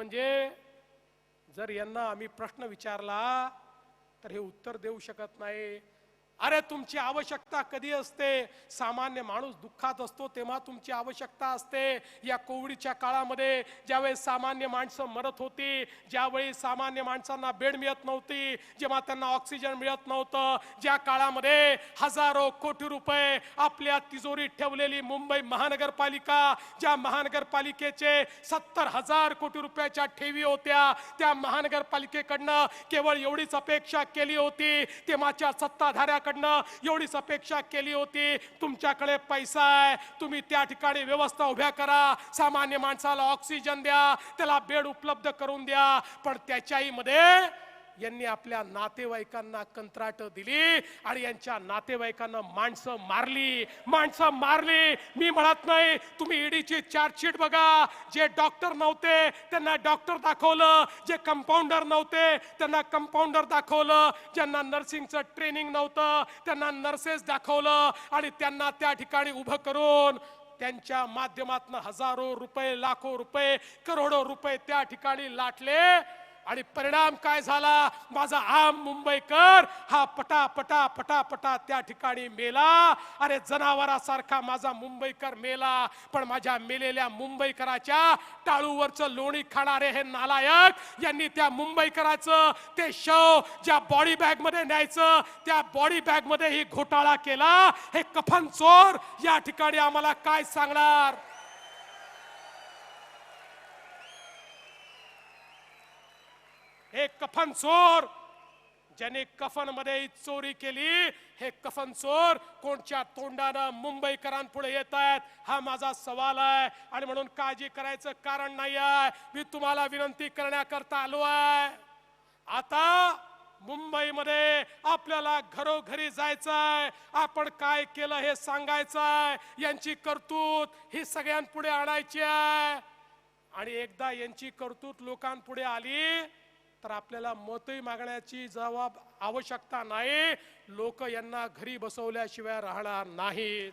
म्हणजे जर यांना आम्ही प्रश्न विचारला तर हे उत्तर देऊ शकत नाही। अरे तुमची आवश्यकता कधी असते? सामान्य माणूस दुःखात असतो तेव्हा तुमची आवश्यकता असते। या कोविडच्या काळामध्ये ज्यावेळी सामान्य माणसं मरत होती, ज्यावेळी सामान्य माणसांना बेड मिळत नव्हती, जेव्हा त्यांना ऑक्सिजन मिळत नव्हतं, ज्या काळामध्ये हजारो कोटी रुपये आपल्या तिजोरीत ठेवलेली मुंबई महानगरपालिका, ज्या महानगरपालिकेचे 70,000 कोटी रुपयाच्या ठेवी होत्या, त्या महानगरपालिकेकडनं केवळ एवढीच अपेक्षा केली होती, तेव्हाच्या सत्ताधाऱ्या एवढीच अपेक्षा केली होती, तुमच्याकडे पैसा आहे, तुम्ही त्या ठिकाणी व्यवस्था उभ्या करा, सामान्य माणसाला ऑक्सिजन द्या, त्याला बेड उपलब्ध करून द्या। पण त्याच्याही मध्ये यांनी आपल्या नातेवाईकांना कंत्राट दिली आणि यांच्या नातेवाईकांना माणसं मारली। मी म्हणत नाही, तुम्ही ईडीची चार्जशीट बघा, जे डॉक्टर नव्हते त्यांना डॉक्टर दाखवलं, जे कंपाऊंडर नव्हते त्यांना कंपाऊंडर दाखवलं, ज्यांना नर्सिंगचं ट्रेनिंग नव्हतं त्यांना नर्सेस दाखवलं आणि त्यांना त्या ठिकाणी उभं करून त्यांच्या माध्यमातून हजारो रुपये, लाखो रुपये, करोडो रुपये त्या ठिकाणी लाटले आणि परिणाम काय झाला? माझा आम मुंबईकर हा पटा त्या ठिकाणी मेला। अरे जनावरासारखा माझा मुंबईकर मेला, पण माझ्या मेलेल्या मुंबईकराच्या टाळूवरचं लोणी खाणारे हे नालायक यांनी त्या मुंबईकराचं ते शव ज्या बॉडी बॅग मध्ये न्यायचं त्या बॉडी बॅग मध्ये ही घोटाळा केला। हे कफन चोर या ठिकाणी आम्हाला काय सांगणार? हे कफन चोर ज्याने कफन मध्ये चोरी केली, हे कफन चोर कोणच्या तोंडाने मुंबईकरांपुढे येत आहेत हा माझा सवाल आहे। आणि म्हणून काळजी करायचं कारण नाही आहे, मी तुम्हाला विनंती करण्याकरता आलो आहे। आता मुंबईमध्ये आपल्याला घरोघरी जायचंय, आपण काय केलं हे सांगायचंय, यांची करतूत ही सगळ्यांपुढे आणायची आहे। आणि एकदा यांची करतूत लोकांपुढे आली तर आपल्याला मतही मागण्याची आवश्यकता नाही, लोक यांना घरी बसवल्याशिवाय राहणार नाहीत।